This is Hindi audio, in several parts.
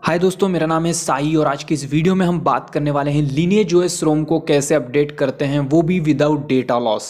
हाय दोस्तों, मेरा नाम है साई और आज की इस वीडियो में हम बात करने वाले हैं लीनिएज ओएस रोम को कैसे अपडेट करते हैं, वो भी विदाउट डेटा लॉस।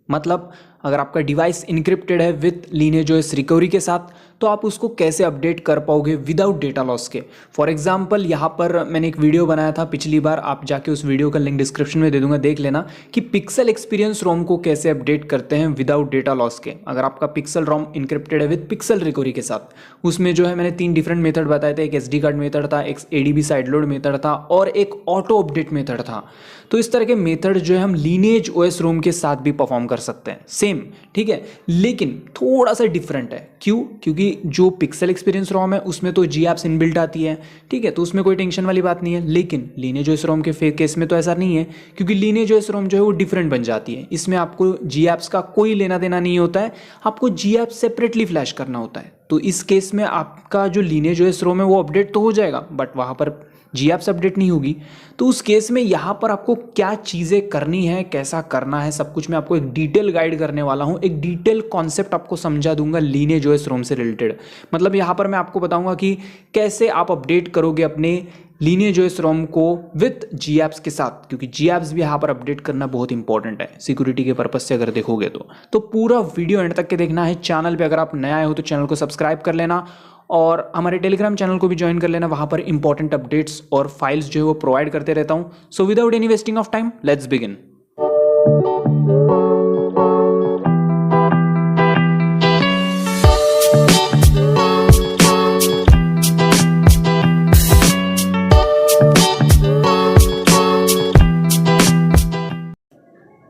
मतलब अगर आपका डिवाइस इनक्रिप्टेड है विथ लीनिएज ओएस रिकवरी के साथ तो आप उसको कैसे अपडेट कर पाओगे विदाउट डेटा लॉस के। फॉर एग्जांपल यहाँ पर मैंने एक वीडियो बनाया था पिछली बार, आप जाके उस वीडियो का लिंक डिस्क्रिप्शन में दे दूंगा, देख लेना कि पिक्सल एक्सपीरियंस रोम को कैसे अपडेट करते हैं विदाउट डेटा लॉस के। अगर आपका पिक्सल रोम इनक्रिप्टेड है विथ पिक्सल रिकवरी के साथ, उसमें जो है मैंने 3 डिफरेंट मेथड बताए थे। एक एसडी कार्ड मेथड था, एक एडीबी साइड लोड मेथड था और एक ऑटो अपडेट मेथड था। तो इस तरह के मेथड जो है हम लीनिएज ओएस रोम के साथ भी परफॉर्म कर सकते हैं सेम, ठीक है, लेकिन थोड़ा सा डिफरेंट है। क्यों? क्योंकि जो पिक्सल एक्सपीरियंस रोम है उसमें तो जी एप्स इनबिल्ट आती है, ठीक है, तो उसमें कोई टेंशन वाली बात नहीं है। लेकिन लीनिएज ओएस रोम के केस में तो ऐसा नहीं है, क्योंकि लीनिएज ओएस रोम जो है वो डिफरेंट बन जाती है। इसमें आपको जी एप्स का कोई लेना देना नहीं होता है, आपको जी एप सेपरेटली फ्लैश करना होता है। तो इस केस में आपका जो लीनिएज ओएस रोम है वो अपडेट तो हो जाएगा, बट वहाँ पर जी एप्स अपडेट नहीं होगी। तो उस केस में यहाँ पर आपको क्या चीज़ें करनी है, कैसा करना है, सब कुछ मैं आपको एक डिटेल गाइड करने वाला हूँ। एक डिटेल कॉन्सेप्ट आपको समझा दूंगा लीनिएज ओएस रोम से रिलेटेड। मतलब यहाँ पर मैं आपको बताऊंगा कि कैसे आप अपडेट करोगे अपने लीनिएज ओएस रोम को विथ जी एप्स के साथ, क्योंकि जी एप्स भी यहाँ पर अपडेट करना बहुत इंपॉर्टेंट है सिक्योरिटी के पर्पज से अगर देखोगे तो पूरा वीडियो एंड तक के देखना है। चैनल पे अगर आप नए आए हो तो चैनल को सब्सक्राइब कर लेना और हमारे टेलीग्राम चैनल को भी ज्वाइन कर लेना। वहाँ पर इंपॉर्टेंट अपडेट्स और फाइल्स जो है वो प्रोवाइड करते रहता हूँ। So without any wasting of time, let's begin.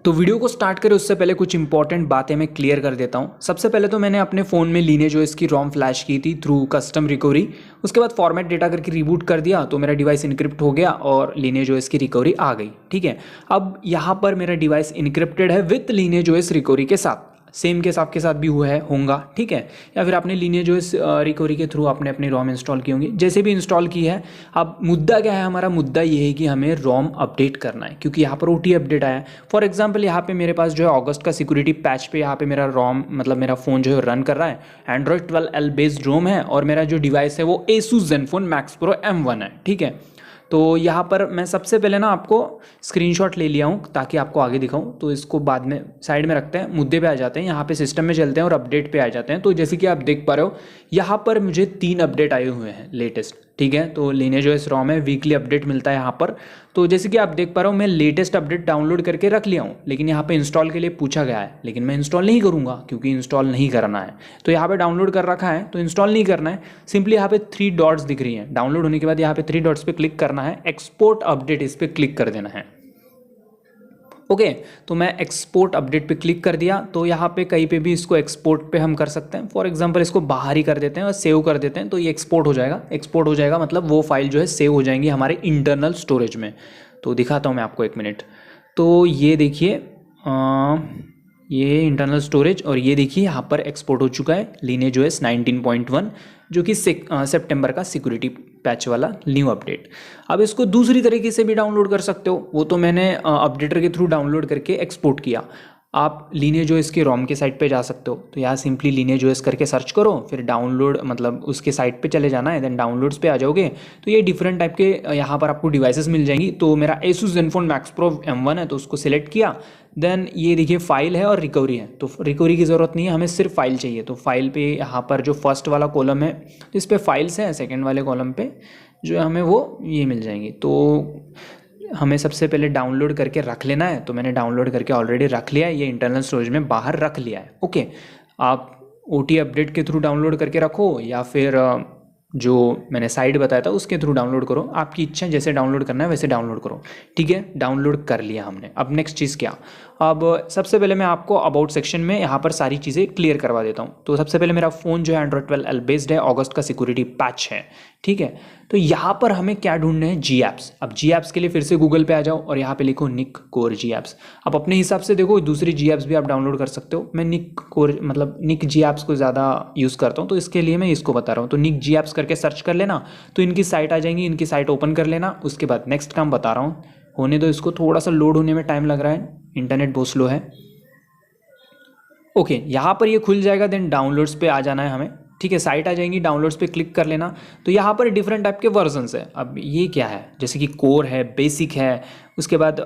तो वीडियो को स्टार्ट करें उससे पहले कुछ इंपॉर्टेंट बातें मैं क्लियर कर देता हूं। सबसे पहले तो मैंने अपने फ़ोन में लीनिएज ओएस की रोम फ्लैश की थी थ्रू कस्टम रिकवरी। उसके बाद फॉर्मेट डेटा करके रिबूट कर दिया तो मेरा डिवाइस इनक्रिप्ट हो गया और लीनिएज ओएस की रिकवरी आ गई, ठीक है। अब यहाँ पर मेरा डिवाइस इनक्रिप्टेड है विथ लीनिएज ओएस रिकवरी के साथ। सेम केस आपके साथ भी हुआ है होगा, ठीक है, या फिर आपने लीनिएज ओएस रिकवरी के थ्रू आपने अपनी रोम इंस्टॉल की होंगी, जैसे भी इंस्टॉल की है। अब मुद्दा क्या है, हमारा मुद्दा ये है कि हमें रोम अपडेट करना है, क्योंकि यहाँ पर ओटी अपडेट आया है। फॉर एग्जांपल यहाँ पे मेरे पास जो है अगस्त का सिक्योरिटी पैच पे यहाँ पे मेरा रोम, मतलब मेरा फ़ोन जो है रन कर रहा है। एंड्रॉयड 12L बेस्ड रोम है और मेरा जो डिवाइस है वो Asus Zenfone Max Pro M1 है, ठीक है। तो यहाँ पर मैं सबसे पहले ना आपको स्क्रीनशॉट ले लिया हूँ ताकि आपको आगे दिखाऊं, तो इसको बाद में साइड में रखते हैं, मुद्दे पे आ जाते हैं। यहाँ पे सिस्टम में चलते हैं और अपडेट पे आ जाते हैं। तो जैसे कि आप देख पा रहे हो यहाँ पर मुझे 3 अपडेट आए हुए हैं लेटेस्ट, ठीक है। तो लीनिएज ओएस रोम है, वीकली अपडेट मिलता है यहाँ पर। तो जैसे कि आप देख पा रहे हो मैं लेटेस्ट अपडेट डाउनलोड करके रख लिया हूँ, लेकिन यहाँ पे इंस्टॉल के लिए पूछा गया है, लेकिन मैं इंस्टॉल नहीं करूँगा क्योंकि इंस्टॉल नहीं करना है। तो यहाँ पे डाउनलोड कर रखा है तो इंस्टॉल नहीं करना है। सिंपली यहाँ पे 3 डॉट्स दिख रही हैं, डाउनलोड होने के बाद यहाँ पे 3 डॉट्स पे क्लिक करना है, एक्सपोर्ट अपडेट इस पर क्लिक कर देना है। ओके, तो मैं एक्सपोर्ट अपडेट पे क्लिक कर दिया। तो यहाँ पे कहीं पे भी इसको एक्सपोर्ट पे हम कर सकते हैं। फॉर एग्जांपल इसको बाहर ही कर देते हैं और सेव कर देते हैं, तो ये एक्सपोर्ट हो जाएगा। एक्सपोर्ट हो जाएगा मतलब वो फाइल जो है सेव हो जाएंगी हमारे इंटरनल स्टोरेज में। तो दिखाता हूँ मैं आपको, 1 मिनट। तो ये देखिए ये इंटरनल स्टोरेज, और ये देखिए यहाँ पर एक्सपोर्ट हो चुका है लीनिएज ओएस 19.1, जो कि सितंबर का सिक्योरिटी पैच वाला न्यू अपडेट। अब इसको दूसरी तरीके से भी डाउनलोड कर सकते हो, वो तो मैंने अपडेटर के थ्रू डाउनलोड करके एक्सपोर्ट किया। आप लीनिएज ओएस के रोम के साइट पे जा सकते हो, तो यहाँ सिंपली लीनिएज ओएस करके सर्च करो, फिर डाउनलोड मतलब उसके साइट पे चले जाना है, देन डाउनलोड्स पे आ जाओगे। तो ये डिफरेंट टाइप के यहाँ पर आपको डिवाइसेस मिल जाएंगी। तो मेरा Asus Zenfone Max Pro M1 है, तो उसको सिलेक्ट किया। देन ये देखिए फाइल है और रिकवरी है, तो रिकवरी की ज़रूरत नहीं है, हमें सिर्फ फाइल चाहिए। तो फाइल पे यहाँ पर जो फर्स्ट वाला कॉलम है इस पर फाइल्स है, सेकेंड वाले कॉलम पे जो हमें वो ये मिल जाएंगी। तो हमें सबसे पहले डाउनलोड करके रख लेना है, तो मैंने डाउनलोड करके ऑलरेडी रख लिया है, ये इंटरनल स्टोरेज में बाहर रख लिया है। ओके, आप ओटी अपडेट के थ्रू डाउनलोड करके रखो या फिर जो मैंने साइट बताया था उसके थ्रू डाउनलोड करो, आपकी इच्छा, जैसे डाउनलोड करना है वैसे डाउनलोड करो, ठीक है। डाउनलोड कर लिया हमने। अब नेक्स्ट चीज़ क्या, अब सबसे पहले मैं आपको अबाउट सेक्शन में यहाँ पर सारी चीज़ें क्लियर करवा देता हूँ। तो सबसे पहले मेरा फ़ोन जो है एंड्रॉयड 12L बेस्ड है, अगस्त का सिक्योरिटी पैच है, ठीक है। तो यहाँ पर हमें क्या ढूंढने हैं, जी एप्स। अब जी एप्स के लिए फिर से गूगल पे आ जाओ और यहाँ पे लिखो निक कोर जी एप्स। आप अपने हिसाब से देखो, दूसरी जी एप्स भी आप डाउनलोड कर सकते हो। मैं निक कोर मतलब निक जी एप्स को ज़्यादा यूज़ करता हूँ, तो इसके लिए मैं इसको बता रहा हूँ। तो निक जी एप्स करके सर्च कर लेना, तो इनकी साइट आ जाएंगी, इनकी साइट ओपन कर लेना। उसके बाद नेक्स्ट काम बता रहा हूँ, होने दो इसको, थोड़ा सा लोड होने में टाइम लग रहा है, इंटरनेट बहुत स्लो है। ओके, यहाँ पर ये खुल जाएगा, देन डाउनलोड्स पे आ जाना है हमें, ठीक है, साइट आ जाएंगी, डाउनलोड्स पे क्लिक कर लेना। तो यहाँ पर डिफरेंट टाइप के वर्जन्स है। अब ये क्या है, जैसे कि कोर है, बेसिक है, उसके बाद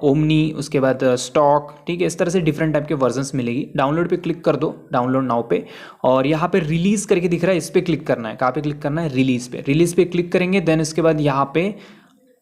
ओमनी, उसके बाद स्टॉक, ठीक है, इस तरह से डिफरेंट टाइप के वर्जन्स मिलेगी। डाउनलोड पे क्लिक कर दो, डाउनलोड नाउ पे, और यहाँ पे रिलीज़ करके दिख रहा है, इस पर क्लिक करना है। कहाँ पे क्लिक करना है, रिलीज़ पे। रिलीज़ पे क्लिक करेंगे, देन इसके बाद यहाँ पे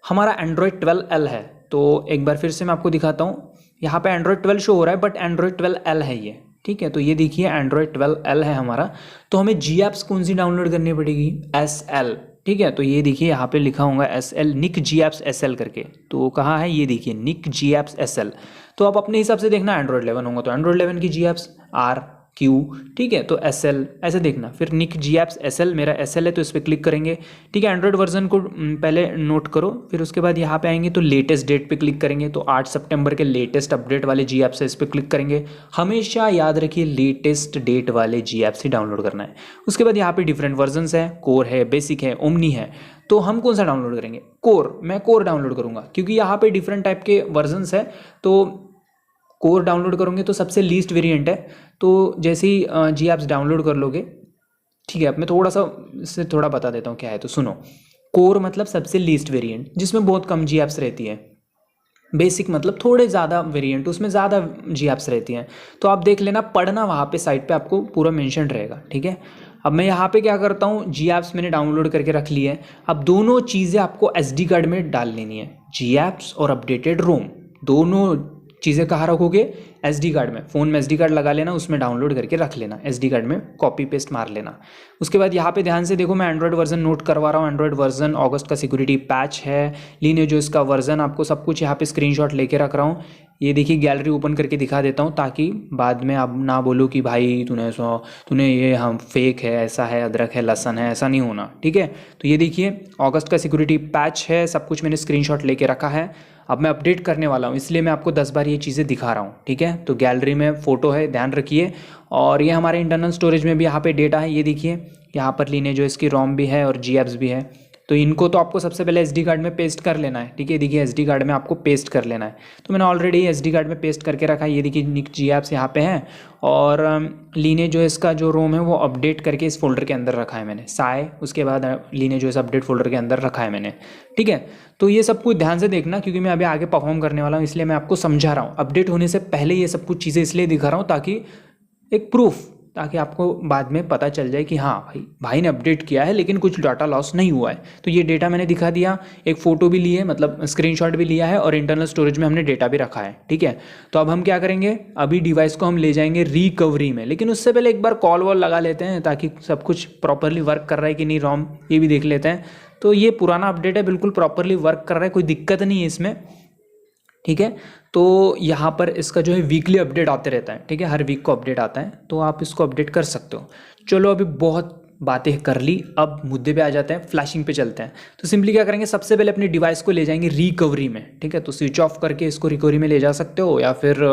हमारा एंड्रॉयड 12L है। तो एक बार फिर से मैं आपको दिखाता हूँ, यहाँ पे एंड्रॉयड 12 शो हो रहा है बट एंड्रॉयड 12L है ये, ठीक है। तो ये देखिए एंड्रॉयड 12L है हमारा। तो हमें जी ऐप्स कौन सी डाउनलोड करनी पड़ेगी, SL, ठीक है। तो ये देखिए यहाँ पे लिखा होगा SL, निक जी ऐप्स SL करके। तो कहाँ है, ये देखिए निक जी ऐप्स SL। तो आप अपने हिसाब से देखना, एंड्रॉयड 11 होगा तो एंड्रॉयड 11 की जी ऐप्स RQ, ठीक है। तो SL ऐसे देखना, फिर निक जी ऐप्स SL, मेरा SL है तो इस पर क्लिक करेंगे, ठीक है। एंड्रॉयड वर्जन को पहले नोट करो, फिर उसके बाद यहाँ पे आएंगे तो लेटेस्ट डेट पे क्लिक करेंगे। तो 8 सितंबर के लेटेस्ट अपडेट वाले जी ऐप्स है, इस पर क्लिक करेंगे। हमेशा याद रखिए लेटेस्ट डेट वाले जी ऐप्स ही डाउनलोड करना है। उसके बाद यहाँ पे डिफरेंट वर्जन्स है, कोर है, बेसिक है, ओमनी है। तो हम कौन सा डाउनलोड करेंगे, कोर। मैं कोर डाउनलोड करूँगा क्योंकि यहाँ पे डिफरेंट टाइप के वर्जन्स है। तो कोर डाउनलोड करोगे तो सबसे लीस्ट वेरिएंट है। तो जैसे ही जी ऐप्स डाउनलोड कर लोगे, ठीक है, अब मैं थोड़ा सा इससे थोड़ा बता देता हूँ क्या है। तो सुनो, कोर मतलब सबसे लीस्ट वेरिएंट जिसमें बहुत कम जी ऐप्स रहती है। बेसिक मतलब थोड़े ज़्यादा वेरिएंट, उसमें ज़्यादा जी ऐप्स रहती हैं। तो आप देख लेना, पढ़ना, वहाँ पे साइट पे आपको पूरा मेंशन रहेगा, ठीक है। अब मैं यहाँ पे क्या करता हूँ, जी ऐप्स मैंने डाउनलोड करके रख ली है। अब दोनों चीज़ें आपको SD कार्ड में डाल लेनी है, जी ऐप्स और अपडेटेड रोम। दोनों चीज़ें कहाँ रखोगे, SD कार्ड में। फ़ोन में SD कार्ड लगा लेना, उसमें डाउनलोड करके रख लेना, SD कार्ड में कॉपी पेस्ट मार लेना। उसके बाद यहाँ पे ध्यान से देखो, मैं एंड्रॉयड वर्जन नोट करवा रहा हूँ। एंड्रॉयड वर्जन अगस्त का सिक्योरिटी पैच है, लीने जो इसका वर्जन, आपको सब कुछ यहाँ पे स्क्रीनशॉट लेके रख रहा हूँ। ये देखिए गैलरी ओपन करके दिखा देता हूँ, ताकि बाद में आप ना बोलो कि भाई तूने ये हम फेक है, ऐसा है, अदरक है, लहसन है, ऐसा नहीं होना, ठीक है। तो ये देखिए अगस्त का सिक्योरिटी पैच है, सब कुछ मैंने स्क्रीनशॉट लेके रखा है। अब मैं अपडेट करने वाला हूँ, इसलिए मैं आपको 10 बार ये चीज़ें दिखा रहा हूँ, ठीक है। तो गैलरी में फ़ोटो है, ध्यान रखिए। और ये हमारे इंटरनल स्टोरेज में भी यहाँ पे डेटा है, ये देखिए यहाँ पर लीने जो इसकी रोम भी है और जी ऐप्स भी है। तो इनको तो आपको सबसे पहले SD कार्ड में पेस्ट कर लेना है, ठीक है। देखिए SD कार्ड में आपको पेस्ट कर लेना है। तो मैंने ऑलरेडी SD कार्ड में पेस्ट करके रखा है। ये देखिए निक जी ऐप्स यहाँ पे हैं, और लीने जो इसका जो रोम है वो अपडेट करके इस फोल्डर के अंदर रखा है मैंने, साय। उसके बाद लीने जो इस अपडेट फोल्डर के अंदर रखा है मैंने, ठीक है। तो ये सब कुछ ध्यान से देखना, क्योंकि मैं अभी आगे परफॉर्म करने वाला हूँ, इसलिए मैं आपको समझा रहा हूँ। अपडेट होने से पहले ये सब कुछ चीज़ें इसलिए दिखा रहा हूँ ताकि एक प्रूफ, ताकि आपको बाद में पता चल जाए कि हाँ भाई ने अपडेट किया है लेकिन कुछ डाटा लॉस नहीं हुआ है। तो ये डेटा मैंने दिखा दिया, एक फ़ोटो भी ली है, मतलब स्क्रीनशॉट भी लिया है, और इंटरनल स्टोरेज में हमने डेटा भी रखा है, ठीक है। तो अब हम क्या करेंगे, अभी डिवाइस को हम ले जाएंगे रिकवरी में, लेकिन उससे पहले एक बार कॉल वॉल लगा लेते हैं, ताकि सब कुछ प्रॉपरली वर्क कर रहा है कि नहीं, रोम ये भी देख लेते हैं। तो ये पुराना अपडेट है, बिल्कुल प्रॉपरली वर्क कर रहा है, कोई दिक्कत नहीं है इसमें, ठीक है। तो यहाँ पर इसका जो है वीकली अपडेट आते रहता है, ठीक है, हर वीक को अपडेट आता है, तो आप इसको अपडेट कर सकते हो। चलो अभी बहुत बातें कर ली, अब मुद्दे पे आ जाते हैं, फ्लैशिंग पे चलते हैं। तो सिंपली क्या करेंगे, सबसे पहले अपने डिवाइस को ले जाएंगे रिकवरी में, ठीक है। तो स्विच ऑफ करके इसको रिकवरी में ले जा सकते हो, या फिर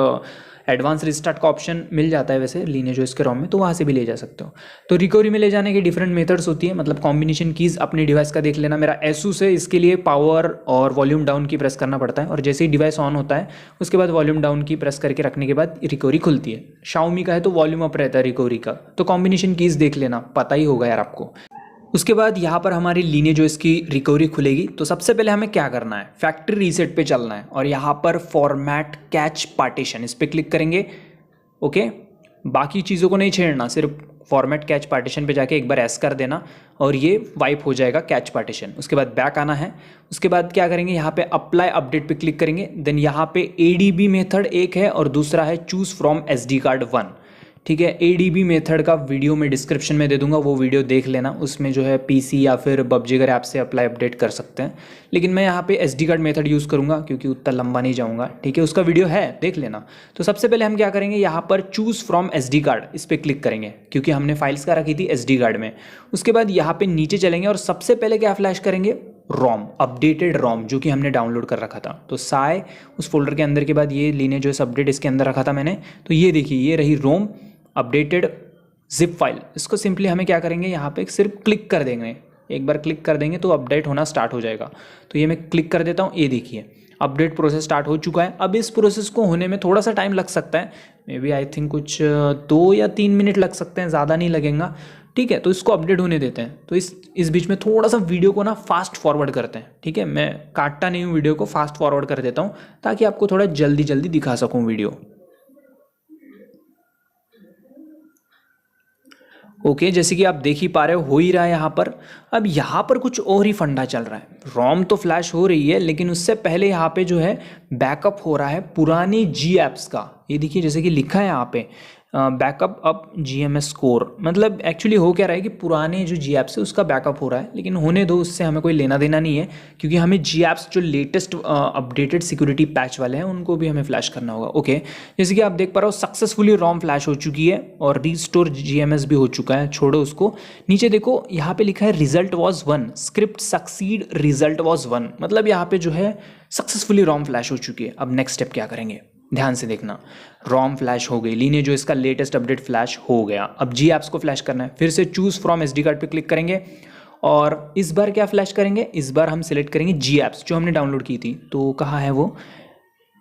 एडवांस रिस्टार्ट का ऑप्शन मिल जाता है वैसे लीने जो इसके रोम में, तो वहाँ से भी ले जा सकते हो। तो रिकवरी में ले जाने के डिफरेंट मेथड्स होती है, मतलब कॉम्बिनेशन कीज़ अपने डिवाइस का देख लेना। मेरा एसूस है, इसके लिए पावर और वॉल्यूम डाउन की प्रेस करना पड़ता है, और जैसे ही डिवाइस ऑन होता है उसके बाद वॉल्यूम डाउन की प्रेस करके रखने के बाद रिकवरी खुलती है। शाओमी का है तो वॉल्यूम अप रहता है रिकवरी का। तो कॉम्बिनेशन कीज़ देख लेना, पता ही होगा यार आपको। उसके बाद यहाँ पर हमारी लीने जो इसकी रिकवरी खुलेगी, तो सबसे पहले हमें क्या करना है, फैक्ट्री रीसेट पे चलना है, और यहाँ पर फॉर्मेट कैच पार्टीशन, इस पर क्लिक करेंगे, ओके। बाकी चीज़ों को नहीं छेड़ना, सिर्फ फॉर्मेट कैच पार्टीशन पे जाके एक बार एस कर देना और ये वाइप हो जाएगा कैच पार्टीशन। उसके बाद बैक आना है। उसके बाद क्या करेंगे, यहाँ पे अप्लाई अपडेट पे क्लिक करेंगे। देन यहाँ पे ADB मेथड एक है और दूसरा है चूज़ फ्रॉम SD कार्ड 1, ठीक है। ADB मेथड का वीडियो मैं डिस्क्रिप्शन में दे दूंगा, वो वीडियो देख लेना। उसमें जो है PC या फिर PUBG ऐप से अप्लाई अपडेट कर सकते हैं, लेकिन मैं यहाँ पे SD कार्ड मेथड यूज़ करूँगा क्योंकि उतना लंबा नहीं जाऊँगा, ठीक है। उसका वीडियो है, देख लेना। तो सबसे पहले हम क्या करेंगे, यहाँ पर चूज़ फ्रॉम SD कार्ड, इस पर क्लिक करेंगे क्योंकि हमने फाइल्स का रखी थी SD कार्ड में। उसके बाद यहाँ पे नीचे चलेंगे और सबसे पहले क्या फ्लैश करेंगे, रोम, अपडेटेड रोम जो कि हमने डाउनलोड कर रखा था। तो साय उस फोल्डर के अंदर के बाद ये लीने जो इस अपडेट इसके अंदर रखा था मैंने, तो ये देखिए ये रही रोम अपडेटेड जिप फाइल। इसको सिंपली हमें क्या करेंगे, यहाँ पे सिर्फ क्लिक कर देंगे, एक बार क्लिक कर देंगे तो अपडेट होना स्टार्ट हो जाएगा। तो ये मैं क्लिक कर देता हूँ, ये देखिए अपडेट प्रोसेस स्टार्ट हो चुका है। अब इस प्रोसेस को होने में थोड़ा सा टाइम लग सकता है, मे बी आई थिंक कुछ 2 या 3 मिनट लग सकते हैं, ज़्यादा नहीं लगेगा। ठीक है, तो इसको अपडेट होने देते हैं। तो इस बीच में थोड़ा सा वीडियो को ना फास्ट फॉरवर्ड करते हैं, ठीक है, मैं काटता नहीं हूँ वीडियो को, फास्ट फॉरवर्ड कर देता हूँ ताकि आपको थोड़ा जल्दी जल्दी दिखा सकूँ वीडियो। ओके, जैसे कि आप देख ही पा रहे हो ही रहा है यहाँ पर। अब यहाँ पर कुछ और ही फंडा चल रहा है। रोम तो फ्लैश हो रही है, लेकिन उससे पहले यहाँ पे जो है बैकअप हो रहा है पुरानी जी ऐप्स का। ये देखिए जैसे कि लिखा है यहाँ पे बैकअप अप GMS स्कोर, मतलब एक्चुअली हो क्या रहा है कि पुराने जो जी ऐप्स है उसका बैकअप हो रहा है, लेकिन होने दो, उससे हमें कोई लेना देना नहीं है, क्योंकि हमें जी ऐप्स जो लेटेस्ट अपडेटेड सिक्योरिटी पैच वाले हैं उनको भी हमें फ्लैश करना होगा। ओके, जैसे कि आप देख पा रहे हो सक्सेसफुली रोम फ्लैश हो चुकी है और रीस्टोर GMS भी हो चुका है। छोड़ो उसको, नीचे देखो यहाँ पे लिखा है result was 1, script succeed result was 1, मतलब यहाँ पे जो है सक्सेसफुली रोम फ्लैश हो चुकी है। अब नेक्स्ट स्टेप क्या करेंगे, ध्यान से देखना। रोम फ्लैश हो गई, लीनिए जो इसका लेटेस्ट अपडेट फ्लैश हो गया। अब जी ऐप्स को फ्लैश करना है, फिर से चूज फ्रॉम SD कार्ड पे क्लिक करेंगे और इस बार क्या फ्लैश करेंगे, इस बार हम सिलेक्ट करेंगे जी ऐप्स जो हमने डाउनलोड की थी। तो कहाँ है वो,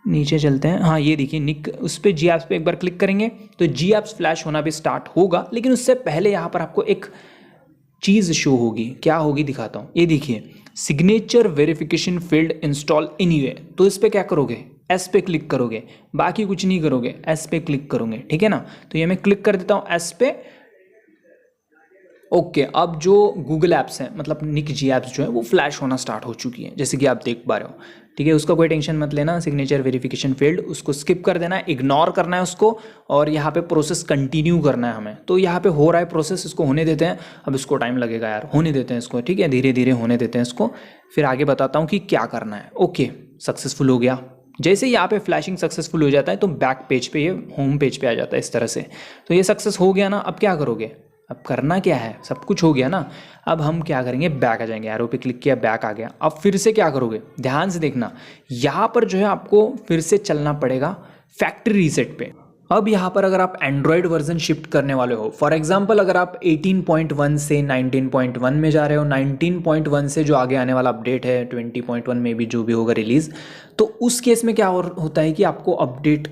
नीचे चलते हैं, हाँ ये देखिए निक, उस पर जी ऐप्स पे एक बार क्लिक करेंगे तो जी ऐप्स फ्लैश होना भी स्टार्ट होगा। लेकिन उससे पहले यहाँ पर आपको एक चीज़ शो होगी, क्या होगी दिखाता हूँ। ये देखिए signature verification field install anyway, तो इस पर क्या करोगे, एस पे क्लिक करोगे, बाकी कुछ नहीं करोगे, एस पे क्लिक करोगे, ठीक है ना। तो ये मैं क्लिक कर देता हूँ एस पे। ओके, अब जो गूगल ऐप्स हैं मतलब निक जी ऐप्स जो है वो फ्लैश होना स्टार्ट हो चुकी है, जैसे कि आप देख पा रहे हो, ठीक है। उसका कोई टेंशन मत लेना, सिग्नेचर वेरिफिकेशन फील्ड उसको स्किप कर देना है, इग्नोर करना है उसको, और यहाँ पे प्रोसेस कंटिन्यू करना है हमें। तो यहाँ पे हो रहा है प्रोसेस, इसको होने देते हैं। अब इसको टाइम लगेगा यार, होने देते हैं इसको, ठीक है, धीरे धीरे होने देते हैं इसको, फिर आगे बताता हूँ कि क्या करना है। ओके, सक्सेसफुल हो गया। जैसे यहाँ पे फ्लैशिंग सक्सेसफुल हो जाता है तो बैक पेज पे, ये होम पेज पे आ जाता है इस तरह से। तो ये सक्सेस हो गया ना। अब क्या करोगे, अब करना क्या है, सब कुछ हो गया ना। अब हम क्या करेंगे, बैक आ जाएंगे, एरो पे क्लिक किया, बैक आ गया। अब फिर से क्या करोगे, ध्यान से देखना, यहाँ पर जो है आपको फिर से चलना पड़ेगा फैक्ट्री रीसेट पे। अब यहाँ पर अगर आप एंड्रॉयड वर्जन शिफ्ट करने वाले हो, फॉर एग्जांपल अगर आप 18.1 से 19.1 में जा रहे हो, 19.1 से जो आगे आने वाला अपडेट है 20.1 में भी जो भी होगा रिलीज़, तो उस केस में क्या होता है कि आपको अपडेट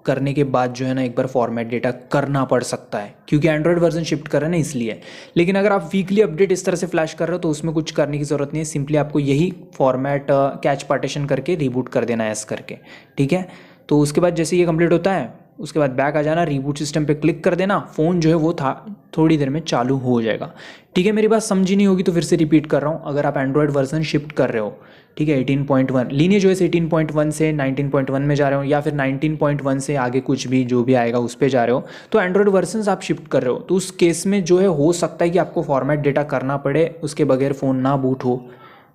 करने के बाद जो है ना एक बार फॉर्मेट डेटा करना पड़ सकता है, क्योंकि एंड्रॉयड वर्जन शिफ्ट कर रहे हैं ना इसलिए। लेकिन अगर आप वीकली अपडेट इस तरह से फ्लैश कर रहे हो तो उसमें कुछ करने की ज़रूरत नहीं है, सिंपली आपको यही फॉर्मेट कैच पार्टीशन करके रिबूट कर देना है एस करके, ठीक है। तो उसके बाद जैसे ये कंप्लीट होता है उसके बाद बैक आ जाना, रिबूट सिस्टम पे क्लिक कर देना, फ़ोन जो है वो थोड़ी देर में चालू हो जाएगा, ठीक है। मेरी बात समझी नहीं होगी तो फिर से रिपीट कर रहा हूँ। अगर आप एंड्रॉयड वर्जन शिफ्ट कर रहे हो, ठीक है, 18.1 लीनिए जो है 18.1 से 19.1 में जा रहे हो, या फिर 19.1 से आगे कुछ भी जो भी आएगा उस पर जा रहे हो, तो एंड्रॉयड वर्जन आप शिफ्ट कर रहे हो, तो उस केस में जो है हो सकता है कि आपको फॉर्मेट डेटा करना पड़े, उसके बगैर फ़ोन ना बूट हो,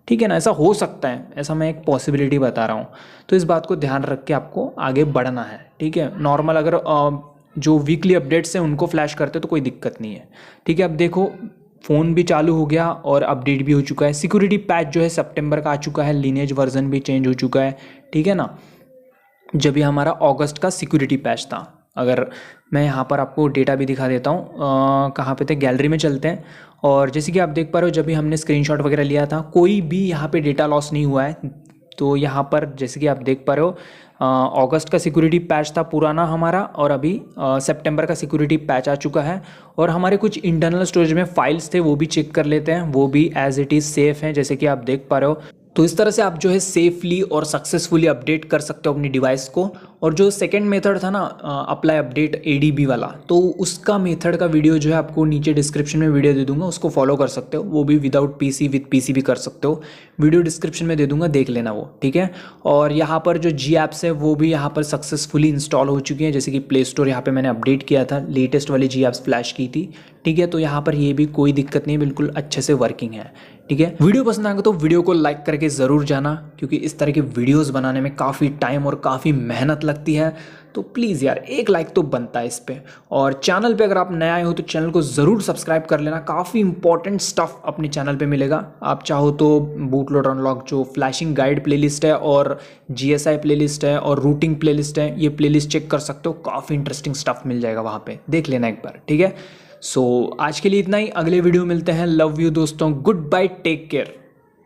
ठीक है ना। ऐसा हो सकता है, ऐसा मैं एक पॉसिबिलिटी बता रहा हूँ। तो इस बात को ध्यान रख के आपको आगे बढ़ना है, ठीक है। नॉर्मल अगर जो वीकली अपडेट्स हैं उनको फ्लैश करते तो कोई दिक्कत नहीं है, ठीक है। अब देखो फ़ोन भी चालू हो गया और अपडेट भी हो चुका है, सिक्योरिटी पैच जो है सितंबर का आ चुका है, लीनेज वर्जन भी चेंज हो चुका है, ठीक है ना। जब ये हमारा अगस्त का सिक्योरिटी पैच था, अगर मैं यहाँ पर आपको डेटा भी दिखा देता हूँ, कहाँ पे थे, गैलरी में चलते हैं, और जैसे कि आप देख पा रहे हो जब भी हमने स्क्रीनशॉट वगैरह लिया था कोई भी यहाँ पे डेटा लॉस नहीं हुआ है। तो यहाँ पर जैसे कि आप देख पा रहे हो अगस्त का सिक्योरिटी पैच था पुराना हमारा, और अभी सितंबर का सिक्योरिटी पैच आ चुका है। और हमारे कुछ इंटरनल स्टोरेज में फाइल्स थे वो भी चेक कर लेते हैं, वो भी एज इट इज़ सेफ़ हैं, जैसे कि आप देख पा रहे हो। तो इस तरह से आप जो है सेफली और सक्सेसफुली अपडेट कर सकते हो अपनी डिवाइस को। और जो सेकंड मेथड था ना अप्लाई अपडेट ADB वाला, तो उसका मेथड का वीडियो जो है आपको नीचे डिस्क्रिप्शन में वीडियो दे दूंगा, उसको फॉलो कर सकते हो। वो भी विदाउट PC विद PC भी कर सकते हो, वीडियो डिस्क्रिप्शन में दे दूंगा, देख लेना वो, ठीक है। और यहाँ पर जो जी ऐप्स है वो भी यहाँ पर सक्सेसफुली इंस्टॉल हो चुकी है, जैसे कि प्ले स्टोर यहाँ पर मैंने अपडेट किया था, लेटेस्ट वाली जी ऐप्स फ्लैश की थी, ठीक है। तो यहाँ पर ये भी कोई दिक्कत नहीं, बिल्कुल अच्छे से वर्किंग है, ठीक है। वीडियो पसंद आएगा तो वीडियो को लाइक करके ज़रूर जाना, क्योंकि इस तरह के वीडियोस बनाने में काफ़ी टाइम और काफ़ी मेहनत लगती है। तो प्लीज़ यार एक लाइक तो बनता है इस पे। और चैनल पे अगर आप नए आए हो तो चैनल को ज़रूर सब्सक्राइब कर लेना, काफ़ी इंपॉर्टेंट स्टफ अपने चैनल पे मिलेगा। आप चाहो तो बूट लोडर अनलॉक जो फ्लैशिंग गाइड प्लेलिस्ट है और GSI प्लेलिस्ट है और रूटिंग प्लेलिस्ट है, ये प्लेलिस्ट चेक कर सकते हो, काफ़ी इंटरेस्टिंग स्टफ मिल जाएगा वहाँ पर, देख लेना एक बार, ठीक है। सो आज के लिए इतना ही, अगले वीडियो मिलते हैं। लव यू दोस्तों, गुड बाय, टेक केयर।